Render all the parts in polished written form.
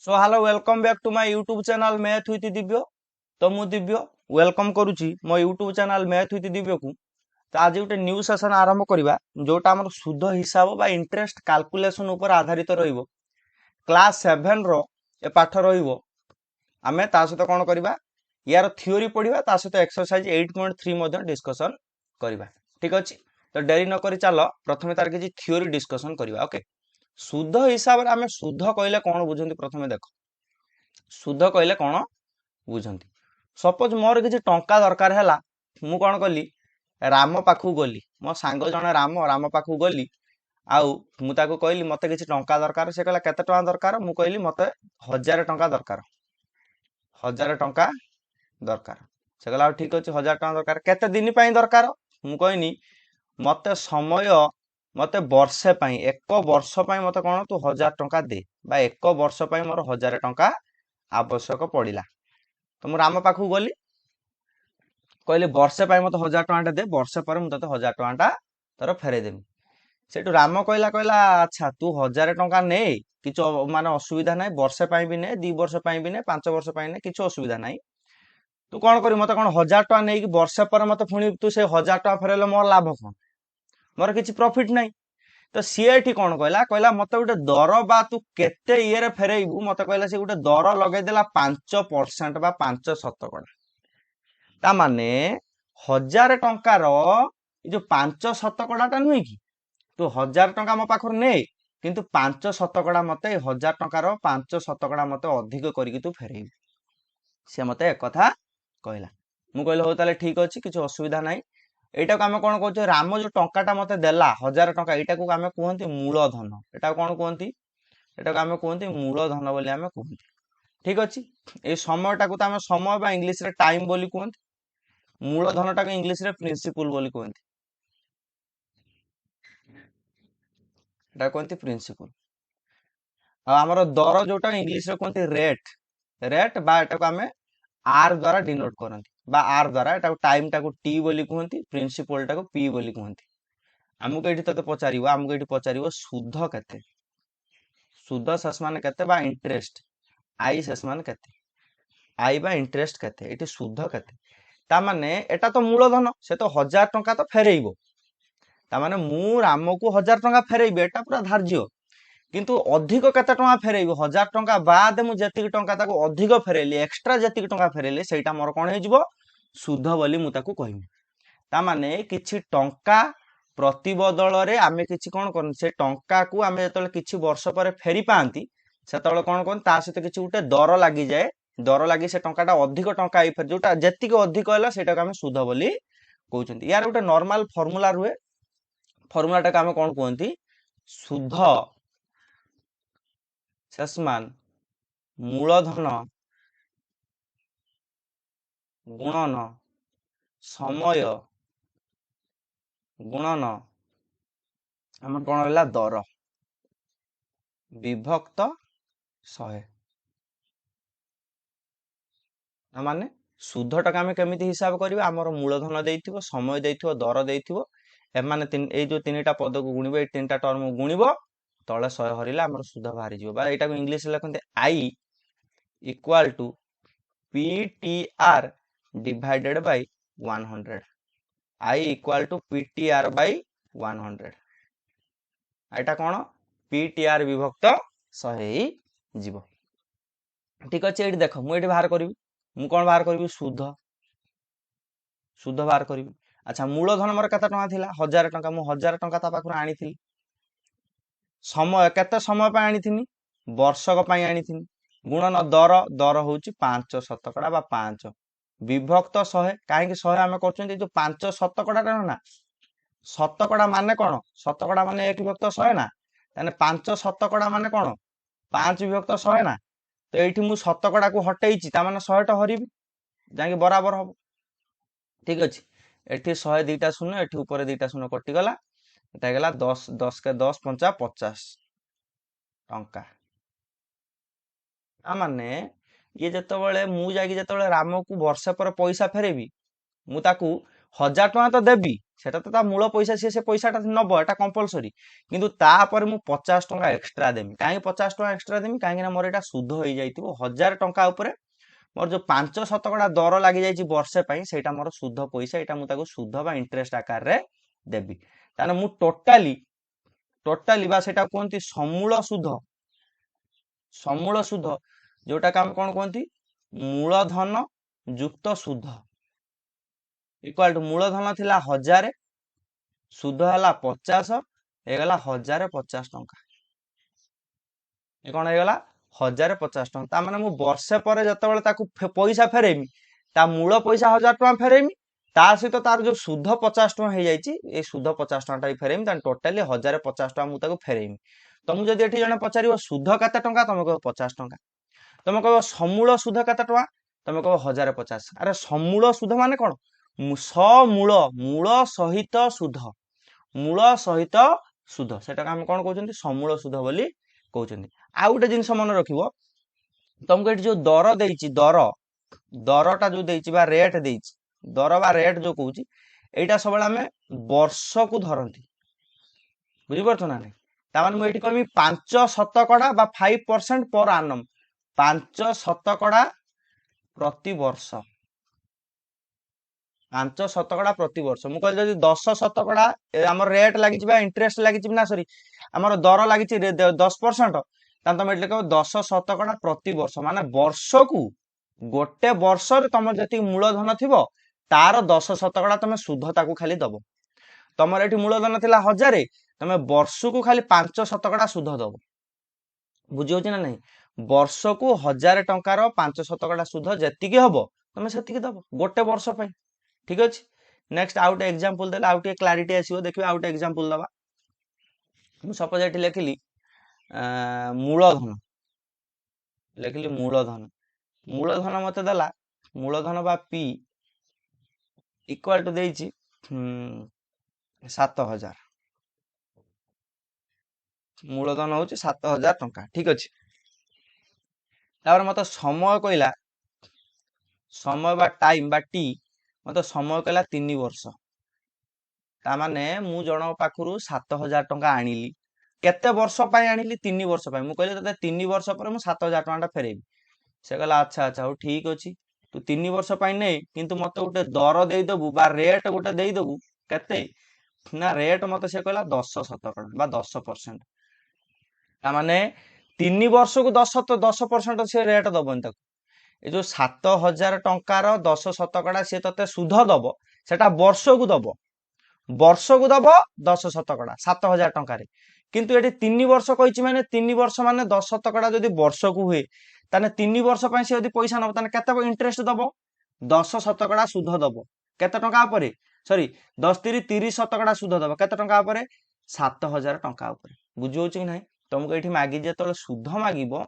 So hello welcome back to my YouTube channel math with Divya. तो मु Divya welcome करुच्ची मो YouTube channel math with Divya को। तो आज गोटे न्यू सेशन आरंभ करवा जोटा आम सुध हिसाब बा इंटरेस्ट कैलकुलेशन ऊपर आधारित रहिबो। क्लास 7 रो ए पाठ रहिबो। आमे ता सहित कोन करबा यार थ्योरी पढिबा ता सहित एक्सरसाइज 8.3 मध्ये डिस्कशन करबा। ठीक अछि। तो देरी न करी चलो प्रथमे तार किछि थ्योरी डिस्कशन करबा। ओके शुद्ध हिसाब रे आमे शुद्ध कहले कोन बुझंती प्रथमे देखो शुद्ध कहले कोन बुझंती। सपोज मोर किछि टंका दरकार हैला मु कोन कली राम पाखु गली मो सांग जने राम पाखु गली आउ मु ताको कहली मते किछि टंका दरकार से कहला केते टंका दरकार मु कहली मते 1000 टंका दरकार 1000 टंका दरकार से कहला ठीक अछि 1000 टंका दरकार केते दिन पई दरकार मु कहनी मते समय मते वर्षे पई एक वर्ष पई मते कोन तू 1000 टंका दे बा एक वर्ष पई मोर 1000 टंका आवश्यक पड़िला। तो मु राम पाखु गली कहली वर्षे पई मते 1000 टंका दे वर्षे पर मु तते 1000 टंका तोर फेरे देमी। सेटु राम कहला अच्छा तू 1000 टंका ने किछ माने असुविधा नाही वर्षे पई भी ने 2 वर्ष पई भी ने 5 वर्ष पई ने किछ असुविधा नाही। तू कोन करी मते कोन 1000 टंका नै कि वर्षे पर मते फुणी तू से 1000 टंका फेरेले मोर लाभ कोन मोर किछ प्रॉफिट नाही। तो सी एठी कोन कहला मते गोटे दर बा तू केते इयर फेरेइबू मते कहला से गोटे दर लगै देला 5% बा 5 शतकड़ा ता माने 1000 टंकार जो 5 शतकड़ा ता नुई कि तू 1000 टंका मो पाखर ने किंतु 5 शतकड़ा मते 1000 टंकार 5 शतकड़ा मते अधिक करिकि तू फेरेइबू से मते एक कथा कहला। मु कहले हो ताले ठीक अछि किछ असुविधा नाही। एटा को आमे कोन कहछो राम जो टंकाटा मते देला 1000 टंका एटा को आमे कहंती मूलधन एटा कोन कहंती एटा को आमे कहंती मूलधन बोली आमे कहंती। ठीक अछि। ए समयटा को त आमे समय बा इंग्लिश रे टाइम बोली कहंती मूलधनटा को इंग्लिश रे प्रिंसिपल बोली कहंती एटा कहंती प्रिंसिपल। आ हमर दर जोटा इंग्लिश रे कहंती रेट रेट बा एटा को आमे आर द्वारा डिनोट करंती बा आर द्वारा एटा टाइम टा को टी बोली कहंती प्रिंसिपल टा को पी बोली कहंती। आमुक एठी तते पचारिबो आमुक एठी पचारिबो शुद्ध केते शुद्ध शेष मान केते बा इंटरेस्ट आई शेष मान केते आई बा इंटरेस्ट केते एठी शुद्ध केते ता माने एटा तो मूलधन से तो 1000 टंका तो फेरेइबो ता माने मु राम को 1000 टंका फेरेइबे एटा पूरा धार्य किंतु अधिक केते टंका फेरेइबो 1000 टंका बाद मु जति टंका ताको अधिक फेरेली एक्स्ट्रा जति टंका फेरेली सेटा मोर कोन हे जिवो शुद्ध बोली मु ताको कहिबी। ता माने किछि टंका प्रति बदल रे आमे किछि कोन करन से टंका को आमे जतले किछि वर्ष पर फेरी पांती सेतले कोन कोन ता सहित किछि उटे दर लागि जाय दर लागि से टंकाटा अधिक टंका आइ फेर जोटा जति को अधिक होला सेटा को आमे शुद्ध बोली कहउचंती। यार उटे नॉर्मल फार्मूला रुए फार्मूलाटा को आमे कोन कहंती शुद्ध शेषमान मूलधन गुणन समय गुणन हमर कोन होला दर विभक्त 100 माने शुद्ध टका आमे केमिति हिसाब करबा हमर मूलधन देइथिबो समय देइथिबो दर देइथिबो ए माने ए जो तीनटा पद को गुणिबो ए तीनटा टर्म गुणिबो तळे 100 हरिला हमर शुद्ध बाहरी जिवो बा एटा को इंग्लिश लिखन्ते I equal to PTR divided by 100 I equal to PTR by 100 एटा कोन PTR विभक्त 100 ही जीवो। ठीक अछि एठी देखो मु एठी बाहर करबी मु कोन बाहर करबी शुद्ध शुद्ध बाहर करबी। अच्छा मूलधन मोर केते टंका थिला 1000 टंका मु 1000 टंका ता पाखुर आनिथिली समय केते समय पय आनिथिनी वर्षक पय आनिथिनी गुणन दर दर होउची 5 शतकड़ा बा 5 विभक्त 100 काहे कि 100 आमे करछन जो 5 शतकड़ा ना शतकड़ा माने कोन शतकड़ा माने 1 विभक्त 100 ना ताने 5 शतकड़ा माने कोन 5 विभक्त 100 ना। तो एठी मु शतकड़ा को हटेइची ता माने 100 टा हरिबी जाके बराबर हो। ठीक अछि एठी 100 दुईटा शून्य एठी ऊपर दुईटा शून्य कटि गला एटा गेला 10 10 के 10 5 50 टंका आ माने ये जतबेले मु जाकी जतबेले राम को वर्ष पर पैसा फेरेबी मु ताकू 1000 टଙ୍କା तो देवी सेटा तो ता मूल पैसा से पैसाटा नब एटा कंपलसरी किंतु तापर मु 50 टଙ୍କା एक्स्ट्रा देमी काहे 50 टଙ୍କା एक्स्ट्रा देमी काहे ना मोर एटा शुद्ध हो जाइतिबो 1000 टଙ୍କା ऊपर मोर जो 5 शतकड़ा दर लागि जाइछि वर्षे पई सेटा मोर शुद्ध पैसा एटा मु ताको शुद्ध बा इंटरेस्ट आकार रे देबी ताने मु टोटाली बा सेटा कोनती समूल शुद्ध जोटा काम कोन कोनती मूलधन युक्त शुद्ध इक्वल टू मूलधन थिला 1000 शुद्ध हला 50 हेगला 1050 टଙ୍କା ए कोन हेगला 1050 टଙ୍କା ता माने मु वर्षे पर जते बेले ताकू पैसा फेरेमी ता मूल पैसा 1000 टଙ୍କା फेरेमी ता सहित तार जो शुद्ध 50 टଙ୍କା हे जाइछि ए शुद्ध 50 टଙ୍କା फेरेमी ता टोटली 1050 टଙ୍କା मु ताकू फेरेमी तुम जदि एठी जने पचारिबो शुद्ध केते टଙ୍କା तुम कहबो 50 टଙ୍କା तुम कहबो समूल शुद्ध केते टଙ୍କା तुम कहबो 1050 अरे समूल शुद्ध माने कोन समूल मूल सहित शुद्ध सेटा हम कोन कहउछन्ती समूल शुद्ध बोली कहउछन्ती आ गुटे जिंस मन रखिबो तुमको एठी जो दर देइछि दरटा जो देइछि बा रेट देइछि दर बा रेट जो कहउछि एटा सबले हमें वर्ष को धरंती बुझि परछो ना नै ता माने मु एठी कहबी 5 शतकड़ा बा 5% पर annum 5 शतकड़ा प्रति वर्ष 5 शतकड़ा प्रति वर्ष मु कहले जदि 10 शतकड़ा हमर रेट लागि बा इंटरेस्ट लागि ना सॉरी हमर दर लागि 10% तान तुम एटले कहबो 10 शतकड़ा प्रति वर्ष माने वर्ष को गोटे वर्ष रे तुम जति मूलधन थिबो तार 10 शतकड़ा तुम शुद्ध ताकू खाली दबो तुमर एठी मूलधन थिला 1000 तुम वर्ष को खाली 5 शतकड़ा शुद्ध दबो बुझि होछि ना नहीं वर्ष को 1000 टंकार 5 शतकड़ा शुद्ध जेति की हबो तुम सेति की दबो गोटे वर्ष पई ठीक अछि नेक्स्ट आउट एग्जांपल देला आउट क्लैरिटी आसीबो देखिबो आउट एग्जांपल दबा मु सपोज एठी लेखिली मूलधन लेखिली मूलधन मते देला मूलधन बा पी इक्वल टू देइछि 7000 मूलधन होछि 7000 टंका ठीक अछि तापर मते समय कहला समय बा टाइम बा टी मते समय कहला 3 वर्ष ता माने मु जण पाखुरु 7000 टंका आनिली केते वर्ष पय आनिली 3 वर्ष पय मु कहले तते 3 वर्ष पर मु 7000 टंका फेरेबी से कहला अच्छा अच्छा हो ठीक अछि तू 3 वर्ष पय नै किंतु मते गोटे दर देई दबु बा रेट गोटे देई दबु केते ना रेट मते से कहला 10 शतकड़ा बा 10% ता माने 3 वर्ष को 10% से रेट दबन तक ए जो 7000 टंकार 10 शतकड़ा से तते सुध दब सेटा वर्ष को दब 10 शतकड़ा 7000 टंका रे किंतु एठी 3 वर्ष कहिछि माने 3 वर्ष माने 10 शतकड़ा जदि वर्ष को हुए ताने 3 वर्ष पय से जदि पैसा न ताने केते इंटरेस्ट दब 10 शतकड़ा सुध दब केते टंका ऊपर सॉरी 10 30 शतकड़ा सुध दब केते टंका ऊपर 7000 टंका ऊपर बुझि होछि कि नै तुमको एठी मागी जे तले सुध मागिबो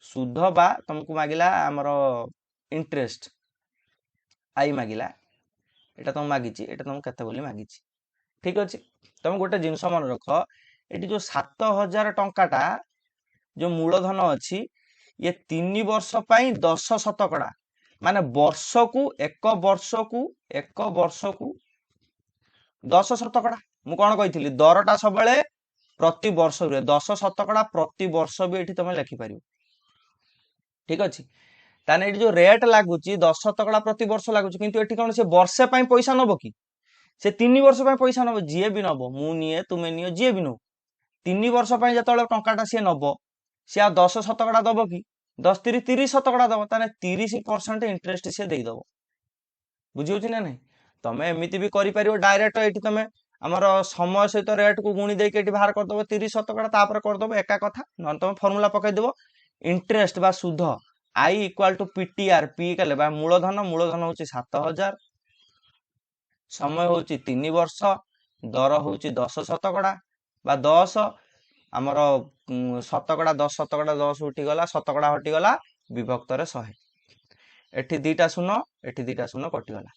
सुध बा तुमको मागिला हमरो इंटरेस्ट आई मागिला एटा तुम मागिछि एटा तुम केते बोली मागिछि ठीक अछि तुम गोटे जिंस मन रख एटी जो 7000 टंकाटा जो मूलधन अछि ये 3 वर्ष पई 10 शतकड़ा माने वर्ष को एक वर्ष को 10 शतकड़ा मु कोन कहिथिली दरटा सबले प्रति वर्ष रे 10 शतकड़ा प्रति वर्ष भी एठी तुम लिखि परियो ठीक अछि ताने एठी जो रेट लागुची 10 शतकड़ा प्रति वर्ष लागुची किंतु एठी कोन से वर्षे पई पैसा नबो की से 3 वर्ष पई पैसा नबो जिए भी नबो मु निए तुमे नियो जिए भी नो 3 वर्ष पई जतले टंकाटा से नबो से आ 10 शतकड़ा दबो की 10 30 शतकड़ा दबो ताने 30% इंटरेस्ट से देई दबो बुझि होछि ना नै तमे एमिति भी करि परियो डायरेक्ट एठी तमे हमर समय सहित रेट को गुणी देके एठी बाहर कर दबो 30 शतकड़ा तापर कर दबो एका कथा न तमे फार्मूला पकाई देबो इंटरेस्ट बा सुध आई इक्वल टू पीटीआर पी कले बा मूलधन होछि 7000 समय होछि 3 वर्ष दर होछि 10 शतकड़ा बा 10 हमर शतकड़ा 10 शतकड़ा 10 उठी गला शतकड़ा हटी गला विभक्त रे 100 एठी दीटा शून्य एठी दीटा शून्य कटि गला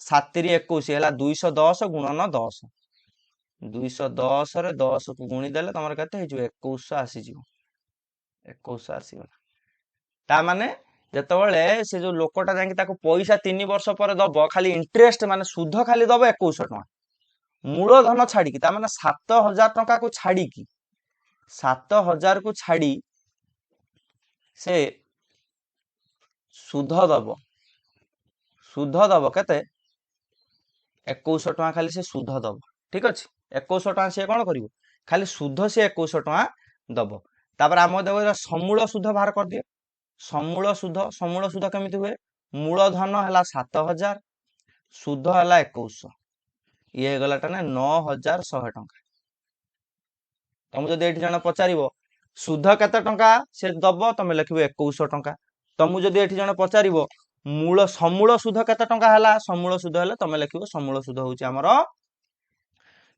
7 री 21 हैला 210 गुणन 10 210 रे 10 को गुणी देले तमर कते हे जो 2100 आसी जिवो 2100 आसी गला ता माने ଯେତେବେଳେ ସେ ଯୋଉ ଲୋକଟା ଯାଇକି ତାକୁ ପଇସା 3 ବର୍ଷ ପରେ ଦବ, ଖାଲି ଇଣ୍ଟରେଷ୍ଟ ମାନେ ସୁଧ ଖାଲି ଦବ 2100 ଟଙ୍କା, ମୂଳଧନ ଛାଡିକି, ତା ମାନେ 7000 ଟଙ୍କାକୁ ଛାଡିକି, 7000 କୁ ଛାଡି ସେ ସୁଧ ଦବ, ସୁଧ ଦବ କେତେ? 2100 ଟଙ୍କା ଖାଲି ସେ ସୁଧ ଦବ। ଠିକ ଅଛି, 2100 ଟଙ୍କା ସିଏ କଣ କରିବ? ଖାଲି ସୁଧ ସିଏ 2100 ଟଙ୍କା ଦବ। ତାପରେ ଆମ ଦେବ ସମୂଳ ସୁଧ ବାହାର କରିଦିଅ। ସମୂଳ ସୁଧ, ସମୂଳ ସୁଧ କେମିତି ହୁଏ? ମୂଳଧନ ହେଲା 7000, ସୁଧ ହେଲା 2100, ଇଏ ହେଇଗଲା ଟା ନା 9100 ଟଙ୍କା। ତମକୁ ଯଦି ଏଠି ଜଣେ ପଚାରିବ ସୁଧ କେତେ ଟଙ୍କା ସେ ଦବ, ତମେ ଲେଖିବ 2100 ଟଙ୍କା। ତମକୁ ଯଦି ଏଠି ଜଣେ ପଚାରିବ ସମୂଳ ସୁଧ କେତେ ଟଙ୍କା ହେଲା, ସମୂଳ ସୁଧ ହେଲେ ତମେ ଲେଖିବ ସମୂଳ ସୁଧ ହଉଛି ଆମର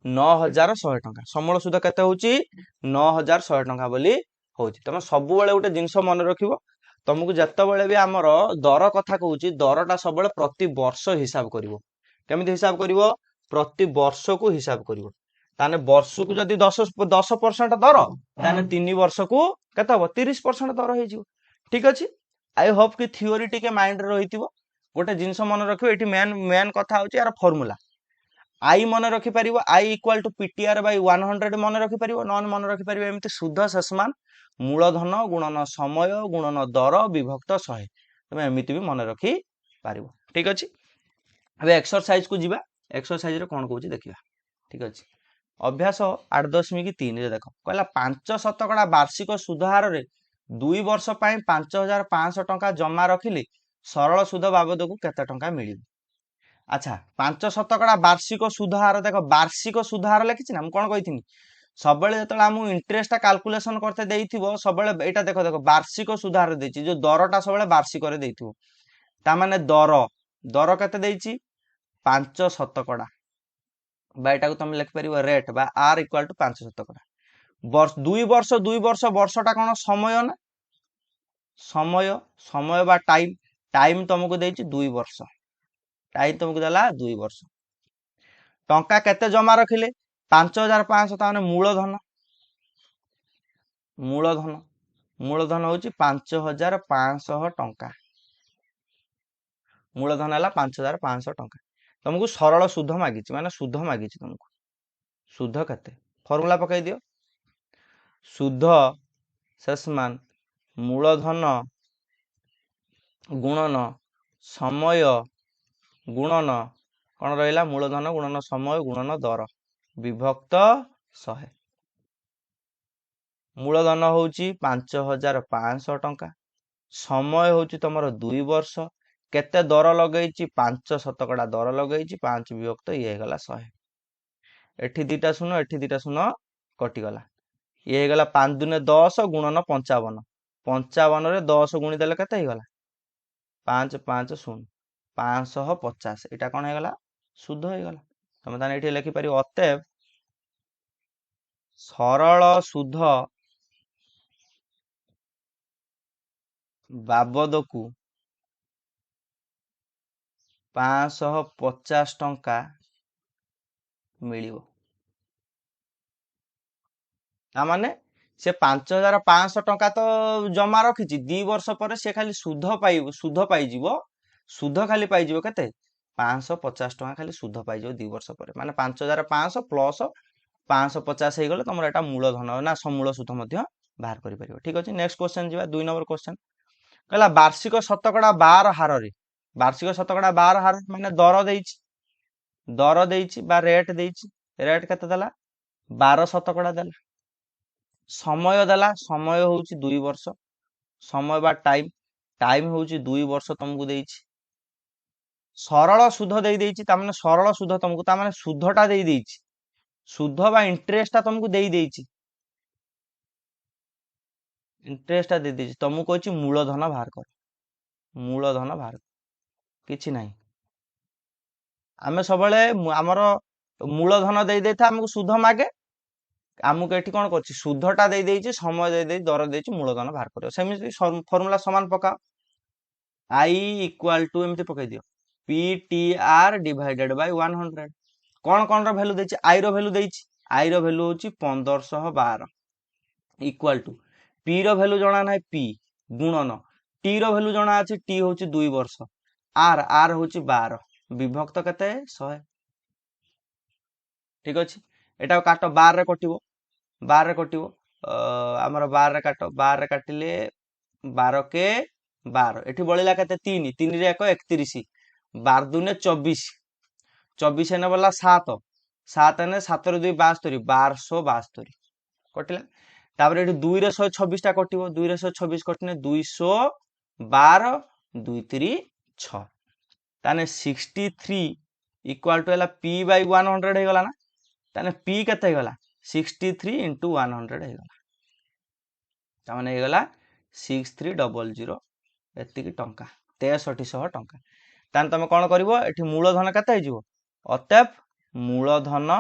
9100 ଟଙ୍କା। ସମୂଳ ସୁଧ କେତେ ହଉଛି? 9100 ଟଙ୍କା ବୋଲି ହଉଛି। ତମେ ସବୁବେଳେ ଗୋଟେ ଜିନିଷ ମନେ ରଖିବ, ତମକୁ ଯେତେବେଳେ ବି ଆମର ଦର କଥା କହୁଛି, ଦରଟା ସବୁବେଳେ ପ୍ରତି ବର୍ଷ ହିସାବ କରିବ। କେମିତି ହିସାବ କରିବ? ପ୍ରତି ବର୍ଷକୁ ହିସାବ କରିବ। ତାହେଲେ ବର୍ଷକୁ ଯଦି 10% ଦର, ତାହେଲେ 3 ବର୍ଷକୁ କେତେ ହବ? 30% ଦର ହେଇଯିବ। ଠିକ ଅଛି, ଆଇ ହୋପ କି ଥିଓରି ଟିକେ ମାଇଣ୍ଡରେ ରହିଥିବ। ଗୋଟେ ଜିନିଷ ମନେ ରଖିବ, ଏଠି ମେନ୍ କଥା ହଉଛି ୟାର ଫର୍ମୁଲା। ଆଇ ମନେ ରଖିପାରିବ, ଆଇ ଇକ୍ୱାଲ ଟୁ ପିଟିଆର ବାଇ 100 ମନେ ରଖିପାରିବ, ନନ୍ ମନେ ରଖିପାରିବ ଏମିତି ସୁଧ ସେସମାନ ମୂଳଧନ ଗୁଣନ ସମୟ ଗୁଣନ ଦର ବିଭକ୍ତ 100, ତମେ ଏମିତି ବି ମନେ ରଖିପାରିବ। ଠିକ ଅଛି, ଏବେ ଏକ୍ସରସାଇଜ କୁ ଯିବା। ଏକ୍ସରସାଇଜ ରେ କଣ କହୁଛି ଦେଖିବା। ଠିକ ଅଛି, ଅଭ୍ୟାସ 8.3 ରେ ଦେଖ, କହିଲା 5% ବାର୍ଷିକ ସୁଧ ହାରରେ 2 ବର୍ଷ ପାଇଁ 5500 ଟଙ୍କା ଜମା ରଖିଲେ ସରଳ ସୁଧ ବାବଦକୁ କେତେ ଟଙ୍କା ମିଳିବ? ଆଚ୍ଛା, 5% ବାର୍ଷିକ ସୁଧ ହାର, ଦେଖ ବାର୍ଷିକ ସୁଧ ହାର ଲେଖିଛି ନା, ମୁଁ କଣ କହିଥିଲି ସବୁବେଳେ ଯେତେବେଳେ ଆମକୁ ଇଣ୍ଟରେଷ୍ଟ କାଲକୁଲେସନ କରତେ ଦେଇଥିବ, ସବୁବେଳେ ଏଇଟା ଦେଖ ଦେଖ ବାର୍ଷିକ ସୁଧ ହାର ଦେଇଛି, ଯୋଉ ଦରଟା ସବୁବେଳେ ବାର୍ଷିକରେ ଦେଇଥିବ। ତା ମାନେ ଦର କେତେ ଦେଇଛି? 5%, বা ଏଟାକୁ ତମେ ଲେଖିପାରିବ ରେଟ୍ বা r ଇକ୍ୱାଲ ଟୁ 5%। 2 ବର୍ଷ, ବର୍ଷଟା କଣ ସମୟ ନା, ସମୟ বা ଟାଇମ ତମକୁ ଦେଇଛି 2 ବର୍ଷ, ଟାଇମ ତମକୁ ଦେଲା 2 ବର୍ଷ। ଟଙ୍କା କେତେ ଜମା ରଖିଲେ? 5500, ତା ମାନେ ମୂଳଧନ ହଉଛି 5500 ଟଙ୍କା। ମୂଳଧନ ହେଲା 5500 ଟଙ୍କା। ତମକୁ ସରଳ ସୁଧ ମାଗିଛି, ମାନେ ସୁଧ ମାଗିଛି ତମକୁ। ସୁଧ କେତେ? ଫର୍ମୁଲା ପକେଇ ଦିଅ। ସୁଧ ସେସମାନ ମୂଳଧନ ଗୁଣନ ସମୟ ଗୁଣନ କଣ ରହିଲା? ମୂଳଧନ ଗୁଣନ ସମୟ ଗୁଣନ ଦର ବିଭକ୍ତ 100। ମୂଳଧନ ହଉଛି 5500 ଟଙ୍କା, ସମୟ ହଉଛି ତମର 2 ବର୍ଷ, କେତେ ଦର ଲଗେଇଛି? 5% ଦର ଲଗେଇଛି, 5 ବିଭକ୍ତ ଇଏ ହେଇଗଲା 100। ଏଠି ଦିଟା ଶୂନ, ଏଠି ଦିଟା ଶୂନ କଟିଗଲା, ଇଏ ହେଇଗଲା 5 ଦୁନେ 10 ଗୁଣନ 55, 55 ରେ 10 ଗୁଣି ଦେଲେ କେତେ ହେଇଗଲା? 5 5 0 550। ଏଇଟା କଣ ହେଇଗଲା? ସୁଧ ହେଇଗଲା। ତମେ ତାହେଲେ ଏଠି ଲେଖିପାରିବ ଅତଏବ ସରଳ ସୁଧ ବାବଦକୁ 550 ଟଙ୍କା ମିଳିବ। ତାମାନେ ସେ 5500 ଟଙ୍କା ତ ଜମା ରଖିଛି, 2 ବର୍ଷ ପରେ ସେ ଖାଲି ସୁଧ ପାଇଯିବ। ସୁଧ ଖାଲି ପାଇଯିବ କେତେ? 550 ଟଙ୍କା ଖାଲି ସୁଧ ପାଇଯିବ 2 ବର୍ଷ ପରେ। ମାନେ 5500 ପ୍ଲସ 550 ହେଇଗଲେ ତମର ଏଟା ମୂଳଧନ ନା ସମୂଳ ସୁଧ ମଧ୍ୟ ବାହାର କରିପାରିବ। ଠିକ ଅଛି, ନେକ୍ସଟ କ୍ୱେଶ୍ଚନ ଯିବା। 2 ନମ୍ବର କ୍ୱେଶ୍ଚନ କହିଲା ବାର୍ଷିକ ଶତକଡ଼ା 12 ହାରରେ, ବାର୍ଷିକ ଶତକଡ଼ା 12 ହାର ମାନେ ଦର ଦେଇଛି ବା ରେଟ୍ ଦେଇଛି। ରେଟ୍ କେତେ ଦେଲା? 12% ଦେଲା। ସମୟ ଦେଲା, ସମୟ ହଉଛି 2 ବର୍ଷ, ସମୟ ବା ଟାଇମ ହଉଛି 2 ବର୍ଷ ତମକୁ ଦେଇଛି। ସରଳ ସୁଧ ଦେଇଛି, ତାମାନେ ସରଳ ସୁଧ ତମକୁ, ତାମାନେ ସୁଧଟା ଦେଇଛି, ସୁଧ ବା ଇଣ୍ଟରେଷ୍ଟଟା ତମକୁ ଦେଇଛି, ଇଣ୍ଟରେଷ୍ଟଟା ଦେଇଛି। ତମକୁ କହିଛି ମୂଳଧନ ବାହାର କର, ମୂଳଧନ ବାହାର କର, କିଛି ନାହିଁ। ଆମେ ସବୁବେଳେ ଆମର ମୂଳଧନ ଦେଇଥାଏ, ଆମକୁ ସୁଧ ମାଗେ, ଆମକୁ ଏଠି କଣ କରୁଛି? ସୁଧଟା ଦେଇଛି, ସମୟ ଦେଇଛି, ଦର ଦେଇଛି, ମୂଳଧନ ବାହାର କରିବ। ସେମିତି ଫର୍ମୁଲା ସମାନ ପକାଅ, I ଇକ୍ୱାଲ ଟୁ ଏମିତି ପକେଇ ଦିଅ PTR ଡିଭାଇଡେଡ ବାଇ 100। କଣ ର ଭ୍ୟାଲୁ ଦେଇଛି? I ର ଭ୍ୟାଲୁ ଦେଇଛି, I ର ଭ୍ୟାଲୁ ହଉଛି 1512 ଇକ୍ୱାଲ ଟୁ P ର ଭ୍ୟାଲୁ ଜଣା ନାହିଁ, P ଗୁଣନ टी रो भैल्यू जना अछि टी होची 2 वर्ष आर आर होची 12 विभक्त केते 100 ठीक अछि एटा काट 12 रे कटिवो 12 रे कटिवो हमर 12 रे काट 12 रे काटिले 12 के 12 एठी बळिला केते 3 3 रे 1 31 12 दुने 24 24 ने बोला 7 7 ने 7 रे 2 72 1272 कटिला तापर एठी 2 रे 126 टा कटिवो 2 रे 126 कटने 212 2 3 6 ताने 63 इक्वल टू हला p बाय 100 हे गला ना ताने p केते हे गला 63 into 100 हे गला ता माने हे गला 6300 एतिकी टंका 6300 टंका ताने तमे कोन करबो एठी मूलधन केते हे जिवो अतएव मूलधन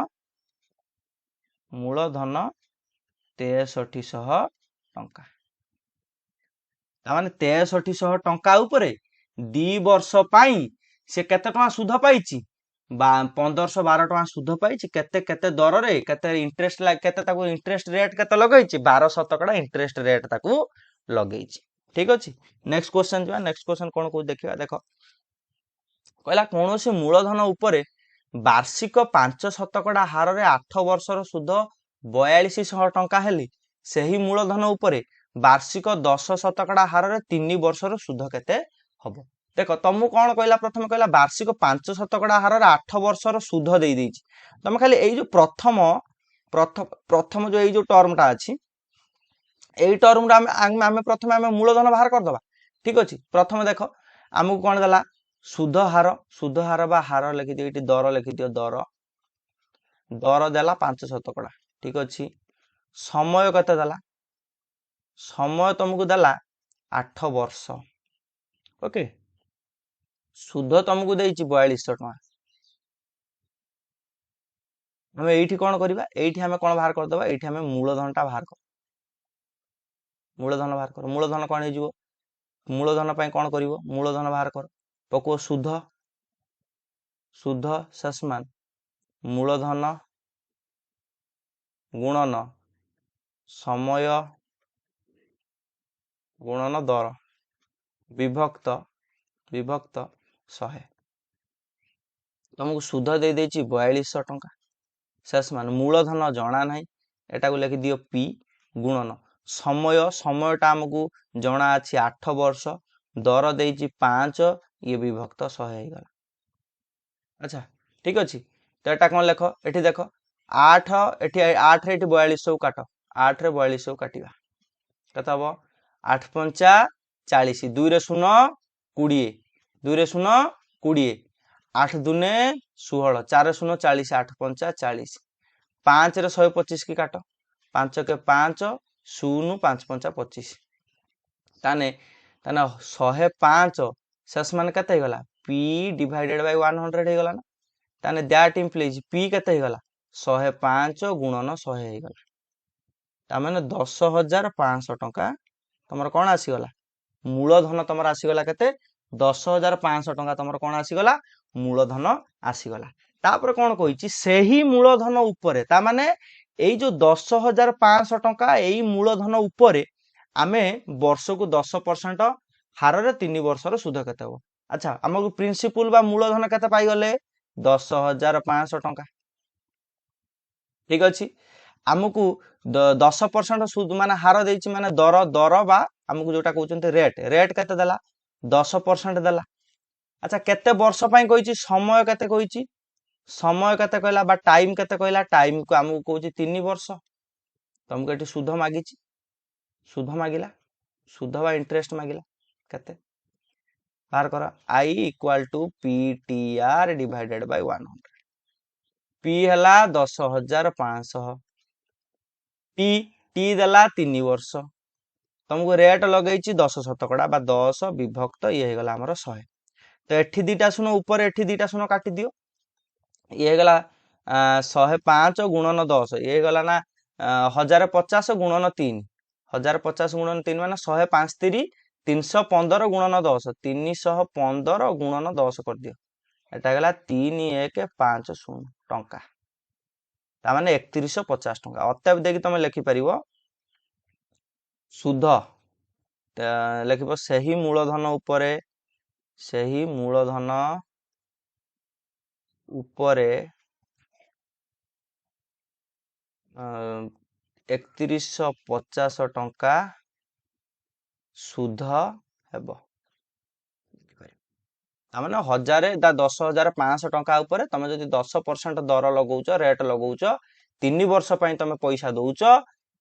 6300 टंका ता माने 6300 टंका ऊपरे 2 वर्ष पाई से केते टका सुध पाइची 1512 टका सुध पाइची केते केते दर रे केते इंटरेस्ट केते ताको इंटरेस्ट रेट केते लगैची 12% इंटरेस्ट रेट ताको लगैची ठीक अछि नेक्स्ट क्वेश्चन जवा नेक्स्ट क्वेश्चन कोन को देखिबा देखो कहला कोनोसे मूलधन ऊपरे वार्षिक 5% हार रे 8 वर्षर सुध 4200 टंका हेली सेही मूलधन ऊपरे वार्षिक 10% हार रे 3 वर्षर सुध केते हबो देखो तुमको कौन कहला प्रथम कहला वार्षिक 5% हार रे 8 वर्षर सुध दे देइची तुम खाली एई जो प्रथम जो एई जो टर्मटा अछि एई टर्मटा हम प्रथम हम मूलधन बाहर कर दबा ठीक अछि प्रथम देखो हमकु कोन देला सुध हार बा हार लिखि दियो एटी दर लिखि दियो दर देला 5% ठीक अछि समय कते देला समय तुमको देला 8 वर्ष ओके सुध तुमको देइची 4200 टका हम एठी कोन करबा एठी हम कोन बाहर कर दबा एठी हम मूलधनटा बाहर कर मूलधन कोन हे जिवो मूलधन पय कोन करिवो मूलधन बाहर कर पको सुध ससमान मूलधन गुणन समय गुणन दर विभक्त 100 तुमको सुध दे देची 4200 टंका शेष मान मूलधन जना नहीं एटा को लिखि दियो p गुणन समयटा हमको जना अछि 8 वर्ष दर देची 5 ये विभक्त 100 हे गला अच्छा ठीक अछि तो एटा कोन लेखो एठी देखो 8 एठी 8 रे एठी 4200 काट 8 रे 4200 काटिबा कत हबो 8 पंचा 40 2 रे 0 20 2 रे 0 20 8 दुने 16 4 रे 0 40 8 पंचा 40 5 रे 125 की काट 5 के 5 0 5 पंचा 25 ताने 105 शेष मान केते गला p डिवाइडेड बाय 100 हे गला ना ताने दैट इंप्लाइज p केते हे गला 105 गुणन 100 हे गला ता माने 10500 टंका तमर कोन आसी गला मूलधन तमर आसी गला केते 10500 टंका तमर कोन आसी गला मूलधन आसी गला तापर कोन कहिची सेही मूलधन ऊपरे ता माने एई जो 10500 टंका एई मूलधन ऊपरे आमे वर्ष को 10% हार रे 3 वर्ष रो सुध केते हो अच्छा हमको प्रिंसिपल बा मूलधन केते पाई गले 10500 टंका ठीक अछि हमको 10% सुद माने हार देइची माने दर बा हमको जोटा कहउचंते रेट केते देला 10% देला अच्छा केते वर्ष पई कहिची समय केते कहिची समय केते कहला बा टाइम केते कहला टाइम को हमको कहउची 3 वर्ष तुमको एठी सुध मागिची सुध मागिला सुध बा इंटरेस्ट मागिला केते बाहर करा I equal to PTR divided by 100 P हला 10500 टी देला 3 वर्ष तुमको रेट लगैची 10% बा 10 विभक्त ये हे गला हमर 100 तो एठी दीटा सुनो ऊपर एठी दीटा सुनो काटी दियो ये हे गला 105 गुणन 10 ये हे गला ना 1050 गुणन 3 1050 गुणन 3 माने 105 3 315 गुणन 10 315 गुणन 10 कर दियो एटा गला 3150 टंका ता माने 3150 टंका अतएव देखि तमे लिखि परिबो सुध ଲେଖିବ ସେହି ମୂଳଧନ ଉପରେ ଅ, 3150 ଟଙ୍କା ସୁଧ ହେବ। ତାମାନେ 10,500 ଟଙ୍କା ଉପରେ ତମେ ଯଦି 10% ଦର ଲଗଉଛ, ରେଟ୍ ଲଗଉଛ, 3 ବର୍ଷ ପାଇଁ ତମେ ପଇସା ଦଉଛ,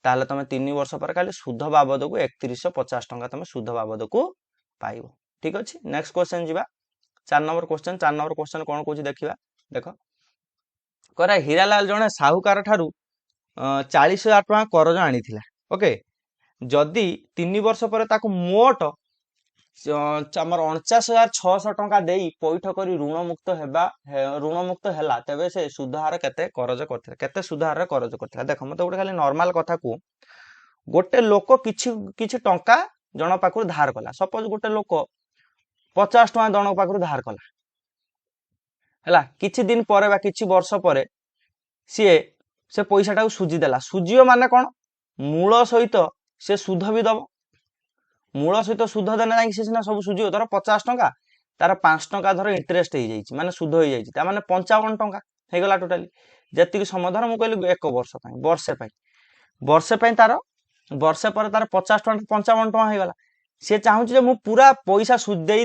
ତାହେଲେ ତମେ 3 ବର୍ଷ ପରେ ଖାଲି ସୁଧ ବାବଦକୁ 3150 ଟଙ୍କା ତମେ ସୁଧ ବାବଦକୁ ପାଇବ। ଠିକ ଅଛି, ନେକ୍ସଟ କ୍ୱେଶ୍ଚନ ଯିବା। 4 ନମ୍ବର କ୍ୱେଶ୍ଚନ କଣ କହୁଛି ଦେଖିବା। ଦେଖ, କହିଲା ହୀରାଲାଲ ଜଣେ ସାହୁକାର ଠାରୁ 40,000 ଟଙ୍କା କରଜ ଆଣିଥିଲା। ଓକେ, ଯଦି 3 ବର୍ଷ ପରେ ତାକୁ ମୋଟ ଆମର 49,600 ଟଙ୍କା ଦେଇ ପଇଠ କରି ଋଣମୁକ୍ତ ହେଲା, ତେବେ ସେ ସୁଧ ହାର କେତେ କରଜ କରିଥିଲା? କେତେ ସୁଧ ହାରରେ କରଜ କରିଥିଲା? ଦେଖ, ମତେ ଗୋଟେ ଖାଲି ନର୍ମାଲ କଥା କୁହ। ଗୋଟେ ଲୋକ କିଛି ଟଙ୍କା ଜଣ ପାଖରୁ ଧାର କଲା। ସପୋଜ ଗୋଟେ ଲୋକ 50 ଟଙ୍କା ଜଣ ପାଖରୁ ଧାର କଲା ହେଲା, କିଛି ଦିନ ପରେ ବା କିଛି ବର୍ଷ ପରେ ସେ ପଇସାଟାକୁ ସୁଝିଦେଲା। ସୁଝିବ ମାନେ କଣ? ମୂଳ ସହିତ ସେ ସୁଧ ବି ଦବ। ମୂଳ ସହିତ ସୁଧ ଦେଲେ ଯାଇକି ସେ ସିନା ସବୁ ସୁଝିବ। ଧର 50 ଟଙ୍କା, ତାର 5 ଟଙ୍କା ଧର ଇଣ୍ଟରେଷ୍ଟ ହେଇଯାଇଛି, ମାନେ ସୁଧ ହେଇଯାଇଛି, ତା ମାନେ 55 ଟଙ୍କା ହେଇଗଲା ଟୋଟାଲି। ଯେତିକି ସମୟ ଧର ମୁଁ କହିଲି 1 ବର୍ଷ ପାଇଁ, ବର୍ଷେ ପାଇଁ ତାର ବର୍ଷେ ପରେ ତାର 50 ଟଙ୍କା 55 ଟଙ୍କା ହେଇଗଲା। ସେ ଚାହୁଁଛି ଯେ ମୁଁ ପୁରା ପଇସା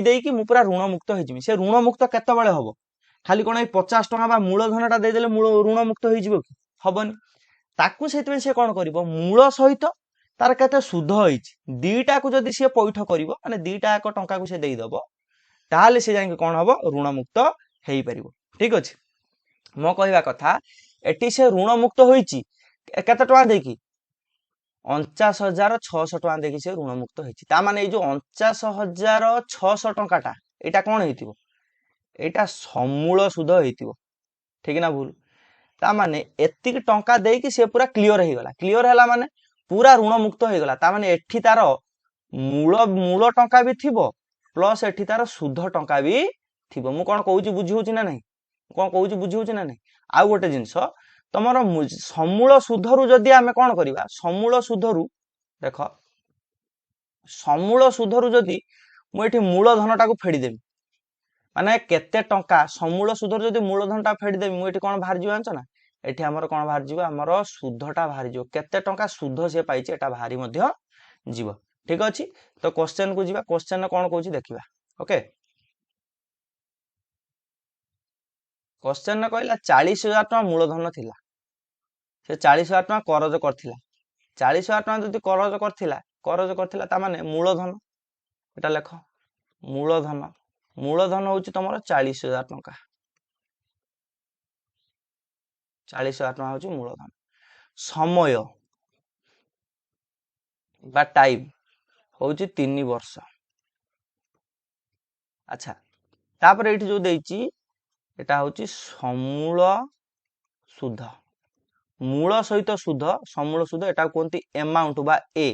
ଦେଇକି ମୁଁ ପୁରା ଋଣମୁକ୍ତ ହେଇଯିବି। ସେ ଋଣମୁକ୍ତ କେତେବେଳେ ହବ? ଖାଲି କଣ ଏଇ 50 ଟଙ୍କା ବା ମୂଳଧନଟା ଦେଇଦେଲେ ଋଣମୁକ୍ତ ହେଇଯିବ କି? ହବନି। ତାକୁ ସେଇଥିପାଇଁ ସେ କଣ କରିବ? ମୂଳ ସହିତ ତାର କେତେ ସୁଧ ହେଇଛି ଦିଟାକୁ ଯଦି ସିଏ ପଇଠ କରିବ, ମାନେ ଦିଟା ଏକ ଟଙ୍କାକୁ ସେ ଦେଇଦବ, ତାହେଲେ ସେ ଯାଇକି କଣ ହବ? ଋଣମୁକ୍ତ ହେଇପାରିବ। ଠିକ ଅଛି, ମୋ କହିବା କଥା ଏଠି ସେ ଋଣମୁକ୍ତ ହେଇଛି କେତେ ଟଙ୍କା ଦେଇକି? 49,600 ଟଙ୍କା ଦେଇକି ସେ ଋଣମୁକ୍ତ ହେଇଛି। ତା ମାନେ ଏଇ ଯୋଉ 49,600 ଟଙ୍କାଟା, ଏଇଟା କଣ ହେଇଥିବ? ଏଇଟା ସମୂଳ ସୁଧ ହେଇଥିବ। ଠିକ ନା ଭୁଲ? ତା ମାନେ ଏତିକି ଟଙ୍କା ଦେଇକି ସେ ପୁରା କ୍ଲିୟର ହେଇଗଲା। କ୍ଲିୟର ହେଲା ମାନେ ପୁରା ଋଣମୁକ୍ତ ହେଇଗଲା। ତା ମାନେ ଏଠି ତାର ମୂଳ ଟଙ୍କା ବି ଥିବ, ପ୍ଲସ ଏଠି ତାର ସୁଧ ଟଙ୍କା ବି ଥିବ। ମୁଁ କଣ କହୁଛି ବୁଝି ହଉଛି ନା ନାହିଁ? ଆଉ ଗୋଟେ ଜିନିଷ, ତମର ସମୂଳ ସୁଧରୁ ଯଦି ଆମେ କଣ କରିବା? ସମୂଳ ସୁଧରୁ ଯଦି ମୁଁ ଏଠି ମୂଳଧନଟାକୁ ଫେଡ଼ିଦେବି, ମାନେ କେତେ ଟଙ୍କା ସମୂଳ ସୁଧରୁ ଯଦି ମୂଳଧନଟା ଫେଡ଼ିଦେବି, ମୁଁ ଏଠି କଣ ବାହାରିଯିବ ଜାଣିଛ ନା? ଏଠି ଆମର କଣ ବାହାରିଯିବ? ଆମର ସୁଧଟା ବାହାରିଯିବ। କେତେ ଟଙ୍କା ସୁଧ ସେ ପାଇଛି ଏଟା ବାହାରି ମଧ୍ୟ ଯିବ। ଠିକ ଅଛି, ତ କ୍ୱେଶ୍ଚନ କୁ ଯିବା। କ୍ୱେଶ୍ଚନ କଣ କହୁଛି ଦେଖିବା। ଓକେ, କ୍ୱେଶ୍ଚନ କହିଲା 40,000 ଟଙ୍କା ମୂଳଧନ ଥିଲା, ସେ 40,000 ଟଙ୍କା କରଜ କରିଥିଲା। 40,000 ଟଙ୍କା ଯଦି କରଜ କରିଥିଲା ତା ମାନେ ମୂଳଧନ, ଏଟା ଲେଖ, ମୂଳଧନ ହଉଛି ତମର 40,000 ଟଙ୍କା। 40,000 ଟଙ୍କା ହଉଛି ମୂଳଧନ। ସମୟ ବା ଟାଇମ ହଉଛି 3 ବର୍ଷ। ଆଚ୍ଛା, ତାପରେ ଏଇଠି ଯୋଉ ଦେଇଛି ଏଟା ହଉଛି ସମୂଳ ସୁଧ। ମୂଳ ସହିତ ସୁଧ, ସମୂଳ ସୁଧ, ଏଟା କୁହନ୍ତି ଏମାଉଣ୍ଟ ବା ଏ।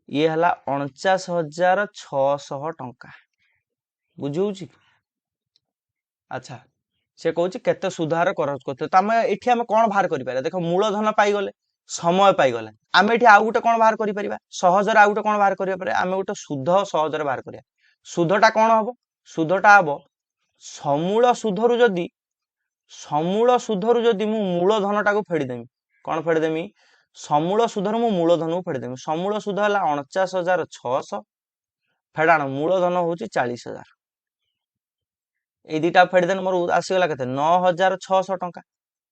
ଇଏ ହେଲା 49,600 ଟଙ୍କା। ବୁଝି ହଉଛି? ଆଚ୍ଛା, ସେ କହୁଛି କେତେ ସୁଧ ହାର କରଜ କରୁଥିବ। ତମେ ଏଠି ଆମେ କଣ ବାହାର କରିପାରିବା? ଦେଖ, ମୂଳଧନ ପାଇଗଲେ, ସମୟ ପାଇଗଲେ, ଆମେ ଏଠି ଆଉ ଗୋଟେ କଣ ବାହାର କରିପାରିବା? ସହଜରେ ଆଉ ଗୋଟେ କଣ ବାହାର କରିବା? ଆମେ ଗୋଟେ ସୁଧ ସହଜରେ ବାହାର କରିବା। ସୁଧଟା କଣ ହବ? ସୁଧଟା ହବ ସମୂଳ ସୁଧରୁ ଯଦି ମୁଁ ମୂଳଧନଟାକୁ ଫେଡ଼ିଦେମି, କଣ ଫେଡ଼ିଦେମି? ସମୂଳ ସୁଧରୁ ମୁଁ ମୂଳଧନକୁ ଫେଡ଼ିଦେମି। ସମୂଳ ସୁଧ ହେଲା 49,600, ଫେଡାଣ ମୂଳଧନ ହଉଛି 40,000। ଏଇ ଦିଟା ଫେଡ଼ିଦେଲେ ମୋର ଆସିଗଲା କେତେ? 9,600 ଟଙ୍କା।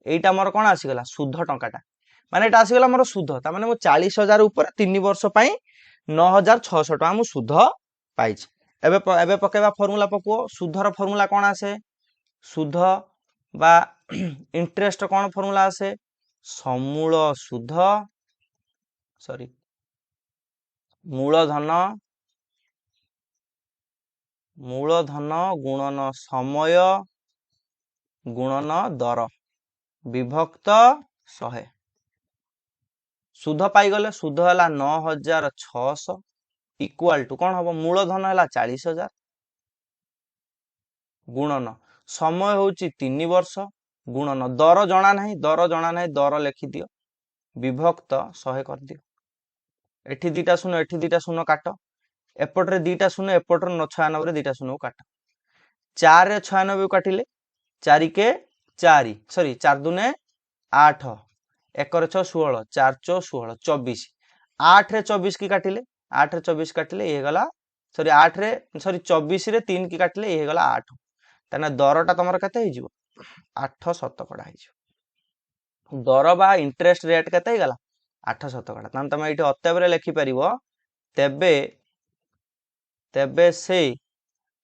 ଏଇଟା ମୋର କଣ ଆସିଗଲା? ସୁଧ ଟଙ୍କାଟା, ମାନେ ଏଇଟା ଆସିଗଲା ମୋର ସୁଧ। ତା ମାନେ ମୁଁ 40,000 ଉପରେ 3 ବର୍ଷ ପାଇଁ 9,600 ଟଙ୍କା ମୁଁ ସୁଧ ପାଇଛି। ଏବେ ପକେଇବା ଫର୍ମୁଲା ପକୁଅ। ସୁଧର ଫର୍ମୁଲା କଣ ଆସେ? ସୁଧ ବା ଇଣ୍ଟରେଷ୍ଟ କଣ ଫର୍ମୁଲା ଆସେ? ସମୂଳ ସୁଧ ମୂଳଧନ ଗୁଣନ ସମୟ ଗୁଣନ ଦର ବିଭକ୍ତ 100। ସୁଧ ପାଇଗଲେ, ସୁଧ ହେଲା 9,600 ଇକ୍ୱାଲ ଟୁ କଣ ହବ? ମୂଳଧନ ହେଲା 40,000 ଗୁଣନ ସମୟ ହଉଛି 3 ବର୍ଷ, ଗୁଣନ ଦର ଜଣା ନାହିଁ, ଦର ଲେଖିଦିଅ, ବିଭକ୍ତ 100 କରିଦିଅ। ଏଠି ଦିଟା ଶୂନ କାଟ, एपटे 2टा शून्य एपटर 96 2टा शून्य काट 4 रे 96 काटिले 4 के 4 सॉरी 4 दूने 8 1 रे 6 16 4 4 16 24 8 रे 24 की काटिले 8 रे 24 काटिले ये गला सॉरी 8 रे सॉरी 24 रे 3 की काटिले ये गला 8 ताने दरटा तमर केते हे जिवो 8 शतकड़ा हे जिवो दर बा इंटरेस्ट रेट केते हे गला 8 शतकड़ा ताने तमे इठी अतएव रे लिखि परिबो तेबे तेबे से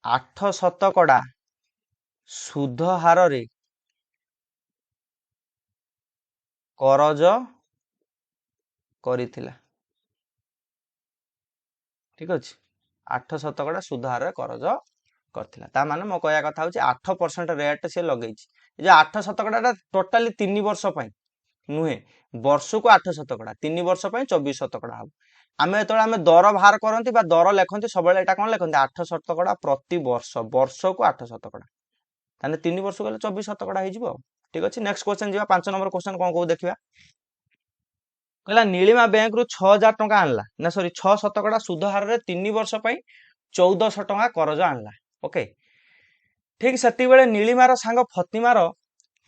8 शतकड़ा सुध हार रे करज करिथिला ठीक अछि 8 शतकड़ा सुध हार रे करज करथिला ता माने मो कहया कथा होची 8% रेट से लगेछि जे 8 शतकड़ा टोटली 3 वर्ष पई नुहे वर्ष को 8 शतकड़ा 3 वर्ष पई 24 शतकड़ा हम आमे तळे आमे दर बाहर करंती बा दर लेखंती सबले एटा कोन लेखंती 8 शतकड़ा प्रति वर्ष वर्ष को 8 शतकड़ा ताने 3 वर्ष गले 24 शतकड़ा हे जिवो ठीक अछि नेक्स्ट क्वेश्चन जिवा 5 नंबर क्वेश्चन कोन को देखिबा कहला नीलिमा बैंक रु 6000 टका आनला ना सॉरी 6 शतकड़ा सुध हार रे 3 वर्ष पई 1400 टका करज आनला ओके ठीक सेति बेले नीलिमार सांग फतिमार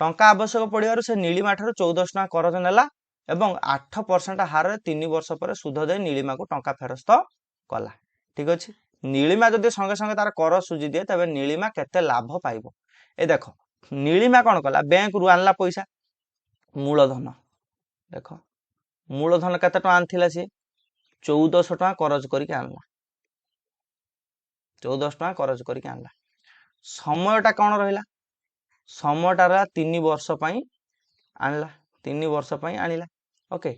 टंका आवश्यक पड़िबारु से नीलिमा ठारू 1400 टका करज नेला एवं 8% हार रे 3 वर्ष पर सुध दे नीलिमा को टंका फेरस्त कला ठीक अछि नीलिमा जदि संगे संगे तार कर सुजी दिए तबे नीलिमा केते लाभ पाइबो ए देखो नीलिमा कोन कला बैंक रु आनला पैसा मूलधन देखो मूलधन केते टका आनथिला से 1400 टका करज करिके आनला 1400 टका करज करिके आनला समयटा कौन रहिला समयटा रहा 3 वर्ष पई आनला 3 वर्ष पई आनिला ओके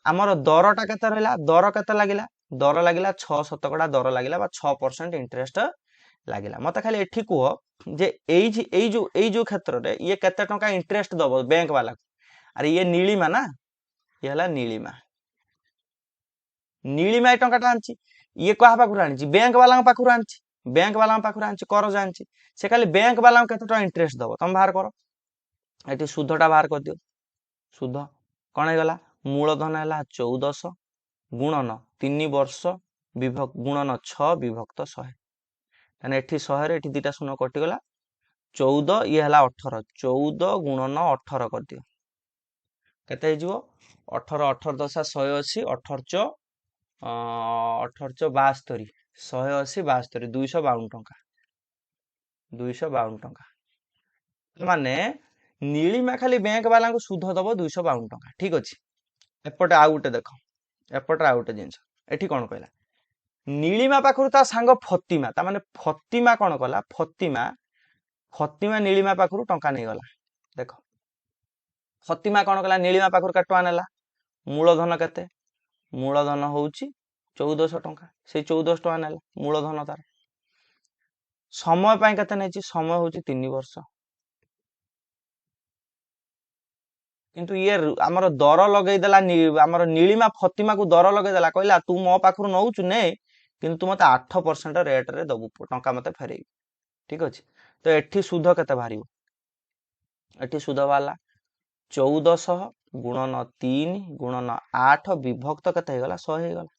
हमर दरटा केते रहिला दर केते लागिला दर लागिला 6 शतकड़ा दर लागिला बा 6% इंटरेस्ट लागिला मते खाली एठी को जे एई जो क्षेत्र रे ये केते टका इंटरेस्ट दबो बैंक वाला अरे ये नीलिमा ना ये हला नीलिमा नीलिमा ए टंकाटा आनची ये कहा पाखुर आनची बैंक वाला पाखुर आनची बैंक वाला पाखुर आनची कर जानची से खाली बैंक वाला केते टका इंटरेस्ट दबो तुम बाहर करो एठी सुधटा बाहर कर दियो सुध कोन हे गला मूलधन हला 1400 गुणन 3 वर्ष गुणन 6 विभक्त 100 ताने एठी 100 रे एठी 2टा शून्य कटि गला 14 ये हला 18 14 गुणन 18 कर दियो केते हे जिवो 18 18 दशा 180 18 18 72 180 72 252 टंका 252 टंका माने नीलिमा खाली बैंक वाला को सुध दबो 252 टंका ठीक अछि एपटे आ गुटे देखो एपटे आ गुटे जिंस एठी कोन कहला नीलिमा पाखरु ता सांग फतिमा ता माने फतिमा कोन कला फतिमा नीलिमा पाखरु टंका नै गला देखो फतिमा कोन कला नीलिमा पाखरु काटवा नेला मूलधन केते मूलधन होउची 1400 टंका से 1400 टंका नेला मूलधन तार समय पई केते नेची समय होउची 3 वर्ष किंतु ये हमर दर लगै देला हमर नीलिमा फतिमा को दर लगै देला कहला तू मो पाखरु नौचु ने किंतु मते 8% रेट रे दबु टंका मते फेरेई ठीक अछि तो एठी सुध केते भारिबो एठी सुध वाला 1400 गुणन 3 गुणन 8 विभक्त केते हे गला 100 हे गला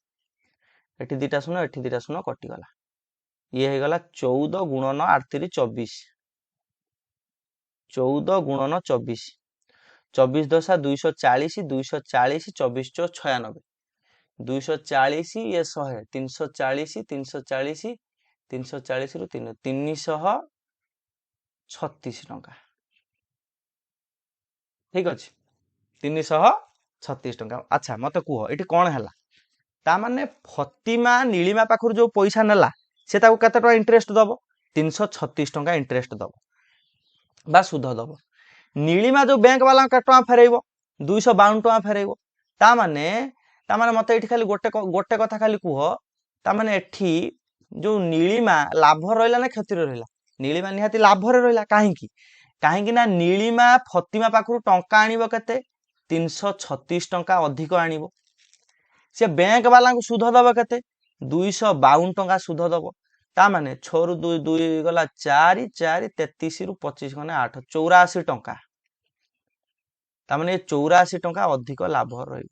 एठी 2टा शून्य कटि गला ये हे गला 14 गुणन 8 3 24 14 गुणन 24 24 दशा 240 240 24 चौ 96 240 ये 100 340 340 340 रु 336 टंका ठीक अछि 336 टंका अच्छा मते कुह एठी कोन हला ता माने फतिमा नीलिमा पाखुर जो पैसा नेला से ताको केते टका इंटरेस्ट दबो 336 टंका इंटरेस्ट दबो बा सुध दबो नीलिमा जो बैंक वाला के टका फेरेइबो 252 टका फेरेइबो ता माने मते एठी खाली गोटे कथा खाली कुह ता माने एठी जो नीलिमा लाभ रहला ना क्षति रहला नीलिमा निहाती लाभ रे रहला काहेकि ना नीलिमा फतिमा पाखरु टंका आनिबो केते 336 टंका अधिक आनिबो से बैंक वाला को सुध दबो केते 252 टंका सुध दबो ता माने 6 रु 2 2 गला 4 4 33 रु 25 गने 8 84 टंका ता माने 84 टंका अधिक लाभ रही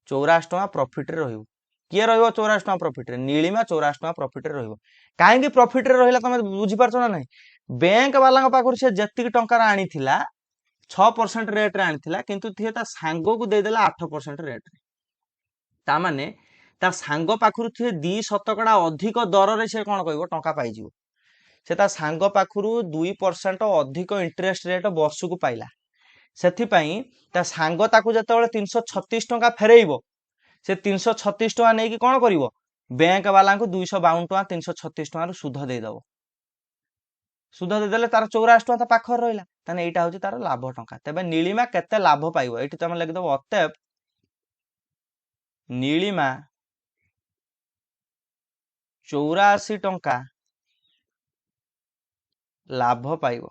84 टंका प्रॉफिट रे रहिबो किए रहिबो 84 टका प्रॉफिट रे नीलिमा 84 टका प्रॉफिट रे रहिबो काहेकि प्रॉफिट रे रहिला तमे बुझी परछो ना नहीं बैंक वाला पाखर से जतिक टंका आनीथिला 6% रेट रे आनीथिला किंतु थिए ता सांगो को दे देला 8% रेट रे ता माने ता सांगो पाखरु थिए 2% अधिक दर रे से कोन कहबो टंका पाई जिवो से ता सांगो पाखरु 2% अधिक इंटरेस्ट रेट वर्ष को पाइला ସେଥିପାଇଁ ତା ସାଙ୍ଗ ତାକୁ ଯେତେବେଳେ 336 ଟଙ୍କା ଫେରେଇବ ସେ 336 ଟଙ୍କା ନେଇକି କଣ କରିବ ବ୍ୟାଙ୍କ ବାଲାଙ୍କୁ 252 ଟଙ୍କା 336 ଟଙ୍କାର ସୁଧ ଦେଇଦବ ସୁଧ ଦେଇଦେଲେ ତାର 84 ଟଙ୍କା ତା ପାଖରେ ରହିଲା ତାନେ ଏଇଟା ହଉଛି ତାର ଲାଭ ଟଙ୍କା ତେବେ ନୀଳିମା କେତେ ଲାଭ ପାଇବ ଏଠି ତମେ ଲେଖିଦବ ଅତଏବ ନୀଳିମା 84 ଟଙ୍କା ଲାଭ ପାଇବ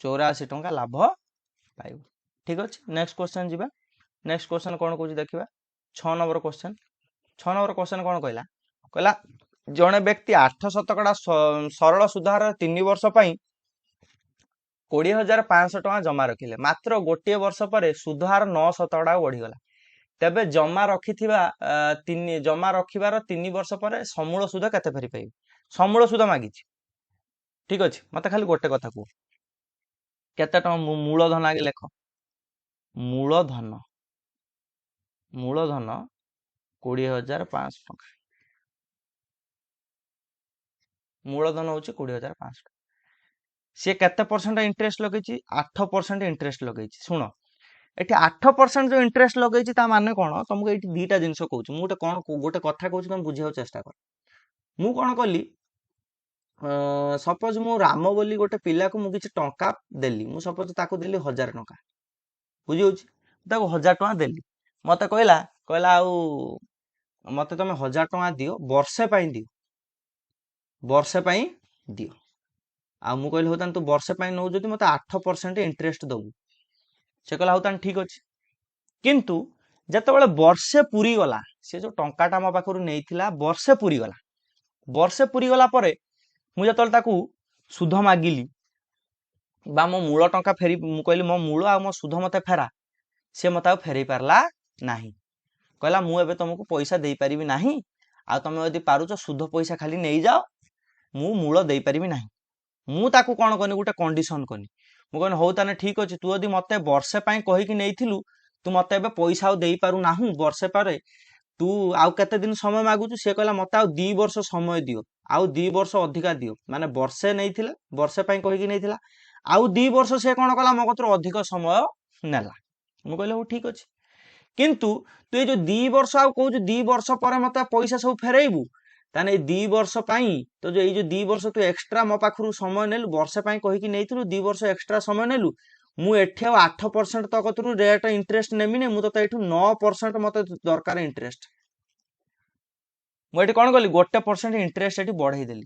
84 ଟଙ୍କା ଲାଭ पाइब ठीक अच्छे नेक्स्ट क्वेश्चन जीवा नेक्स्ट क्वेश्चन कौन कौन देखा 6 नंबर क्वेश्चन 6 नंबर क्वेश्चन कौन कहला कहला जड़े व्यक्ति 8% सरल सुधार 3 वर्ष 20,500 टका जमा रखिले मात्र गोटे वर्ष पर सुधार 9% बढ़ीगला तेबे जमा रखिथिबा जमा रखिबार 3 वर्ष पर समूल सुध केते फेरी पाइब समूल सुध मागी ठीक अच्छे मत खाली गोटे कथा को केते टका मूलधन आगे लेख मूलधन 20,500 टका मूलधन हूँ 20,500 सी केते परसेंट इंटरेस्ट लगे 8% इंटरेस्ट लगे शुण ये 8% जो इंटरेस्ट लगे माने कौन तुमको ये दीटा जिनस कहूँ मुझे कौन गोटे कथा कहूँ तुम बुझे चेष्टा कर मु कौन कली सपोज मु राम बोली गोटे पिला को मुझे टंका देली मु सपोज ताको देली 1,000 टंका बुझी हूँ ताको 1,000 टंका देली मत कहला कहला आउ मत तुम 1,000 टंका दियो वर्षे पाई दियो वर्षे पाई दियो आ मु कहली हो तू वर्षे पाई नौ जदि मत 8% इंटरेस्ट दबु से कहला हो ठीक अच्छे किंतु जेतेबेले वर्षे पूरी गला से जो टंकाटा मो पाखरु नेइथिला वर्षे पूरी गला परे मुझे ताकू सुध मागिली बा मो मूल टंका फेरी मु कहली मो मूल आ मो सुध मते फेरा से मत फेरई पारला नाही कहला मु एबे तुमको पैसा दे पारिबी नाही आ तुम यदि पारुच सुध पैसा खाली नहीं जाओ मु मूल दे पारिबी नाही मु ताकू कोन कनी गुटे कंडीशन कनी मु कहनी हो ताने ठीक अछि तू यदि मते वर्षे पई कहि कि नेइथिलु तू मते एबे पैसा दे पारु नाहु वर्षे पारे तू आउ केते दिन समय मागुचु से कहला मते आउ 2 वर्ष समय दियो आउ 2 वर्ष अधिका दियो माने वर्षे नेइथिला वर्षे पई कहि कि नेइथिला आउ 2 वर्ष से कोन कला मो कतर अधिक समय नेला मु कहले हो ठीक अछि किंतु तू जो 2 वर्ष आउ कहू 2 वर्ष पर मते पैसा सब फेरेइबु ताने 2 वर्ष पई तो जो 2 वर्ष तू एक्स्ट्रा मो पाखरु समय नेलु वर्षे पई कहि कि नेइथिलु 2 वर्ष एक्स्ट्रा समय नेलु मु एठे 8% तो कतरु रेट इंटरेस्ट नेमि ने मु तो एठु 9% मते दरकार इंटरेस्ट मु एठी कोन कली गोटे परसेंट इंटरेस्ट एठी बढ़ाई देली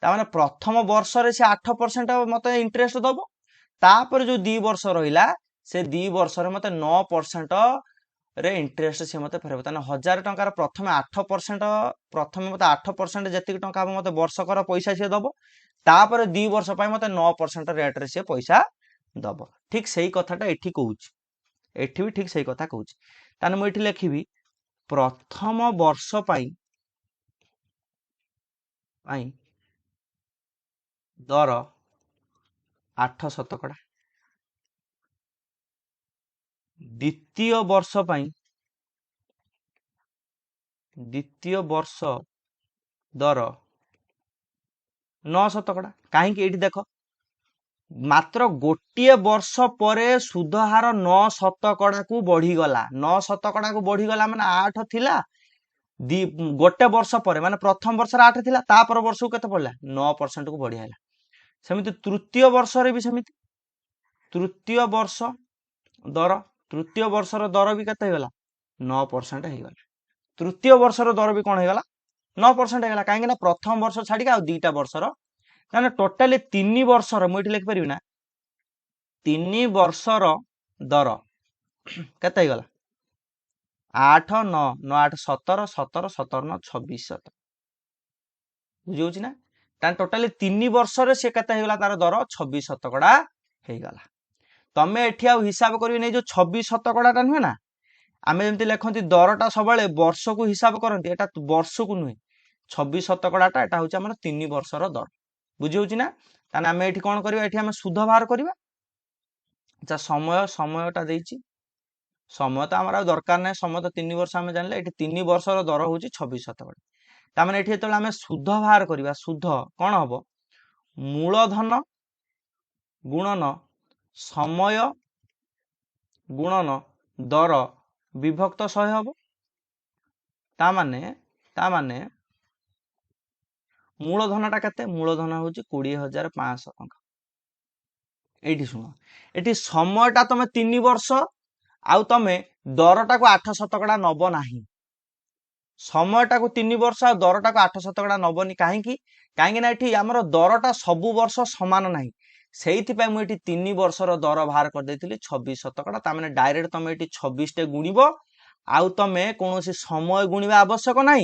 ता माने प्रथम वर्ष रे से 8% मते इंटरेस्ट दबो तापर जो 2 वर्ष रहिला से 2 वर्ष रे मते 9% रे इंटरेस्ट से मते फेरबो ताने 1,000 टंकार प्रथम 8% प्रथम मते 8% जतिक टंका मते वर्षकर पैसा से दबो तापर 2 वर्ष पई मते 9% रेट रे से पैसा दबो ठीक सही कथाटा एठी कहूची एठी भी ठीक सही कथा कहूची ताने मु एठी लिखिबी प्रथम वर्ष पई दर 8% द्वितीय वर्ष दर 9% कहीं एठी देख मात्र गोटे वर्ष परे सुधहार 9% को बढ़ीगला 9% को बढ़ीगला माने 8 थिला गोटे वर्ष पर माने प्रथम वर्ष 8 थिला तापर वर्ष को केते पड़ला 9% को बढ़िया सेमिति तृतीय वर्ष रे भी सेमिति तृतीय वर्ष दर भी केते हेगला 9% हेगला तृतीय वर्ष दर भी कोन हेगला 9% हेगला काहे ना प्रथम वर्ष छाडी आ दुईटा वर्ष रो माने टोटली 3 वर्ष रो मु एठी लिख परिबी ना 3 वर्ष रो दर केते हेगला 8 9 9 8 17 17 17 9 26 17 बुझी ना तान टोटली 3 वर्ष रे से केते हेगला तार दर 26% हेगला तमे एठी आ हिसाब करबी नै जो 26% टा नुहे ना आम जमी लिखती दरटा सब वर्ष को हिसाब करती एटा वर्ष को नुहे 26% एटा हूँ आम 3 वर्षर दर बुझी ना ताने आम ये कौन करवा ये आम सुध बाहर करवा अच्छा समयटा देती समय तो आम दरकार ना समय तो 3 वर्ष आम जान ये 3 वर्षर दर हूँ 26% ताने ये जो आम सुध बाहर करवा सुध कौन हम मूलधन गुणन समय गुणन दर विभक्त 100 हम तामाने मूलधनटा केते मूलधन हूँ 20,500 टंका ये शुण ये समयटा तुम 3 वर्ष आउ तमें दरटा को 8% नब ना समयटा को 3 वर्ष आ दरटा को 8% नबनी कहीं ना ये आमर दरटा सबु वर्ष सामान ना से 3 वर्षर दर बाहर कर 26% ताने डायरेक्ट तुम ये 26 टे गुणब आउ तुम कौन समय गुणवा आवश्यक ना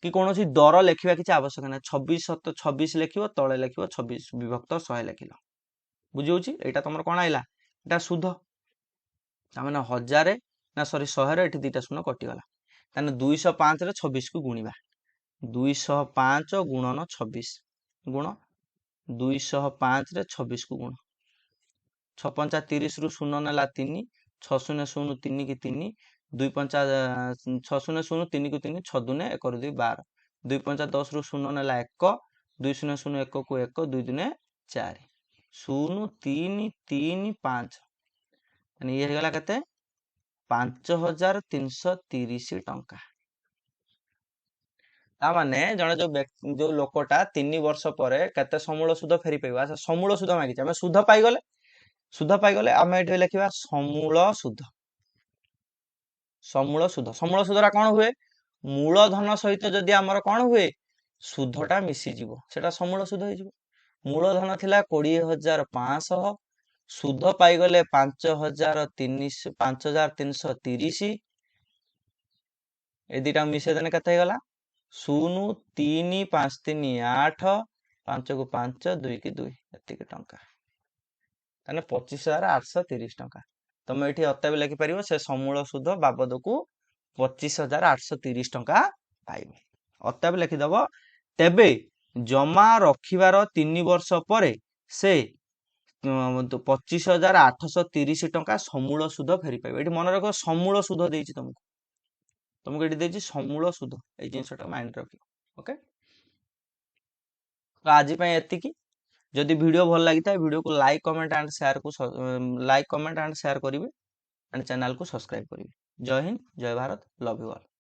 कि कौन दर लिखा किसी आवश्यक ना 26 लिख तले लिख 26 विभक्त 100 लिख बुझे यहाँ तुम कौन आइला यहाँ सुध ताने 1000 ना सरी 100 ये दीटा शून्य कटिगला ताने 205 रे 26 को गुणिबा 205 गुणन 26 गुण 205 रे 26 को गुण 6 5 30 रु 0 नेला 3 6 0 0 3 की 3 2 5 6 0 0 3 को 3 6 दुने 1 2 12 2 5 10 रु 0 नेला 1 2 0 0 1 को 1 2 दुने 4 0 3 3 5 ये गला केते 5,330 टंका तामाने जने जो लोकटा 3 वर्ष पर केते समूल सुध फेरी पाइबा समूल सुध मागिचे आम सुध पाइगले आम ये लिखा समूल सुध समूल सुधरा कौन हुए मूलधन सहित जदि आमर कौन हुए सुधटा मिसीज सेटा समूल सुध हो मूलधन थिला 20,500 सुध पाइगले 5,330 ए दीटा मिसेदेने केते गला 0 3 5 3 8 5 को 5 2 की 2 एतिक टंका ताने 25,830 टंका तुम ये अतएव लिखिपर से समूल सुध बाबद को 25,830 टंका पाइब अतएव लिखिदब तेबे जमा रखिबार 3 वर्ष पर से 25,830 टंका समूल सुध फेरी पाइब ये मन रख समूल सुध देती तुमको ये देती समूल सुध ये जिनसटा माइंड रख ओके तो आज एतिकी जदि वीडियो भल लगी था वीडियो को लाइक कमेंट एंड शेयर करेंगे एंड चैनल को सब्सक्राइब करेंगे जय हिंद जय भारत लव यू ऑल।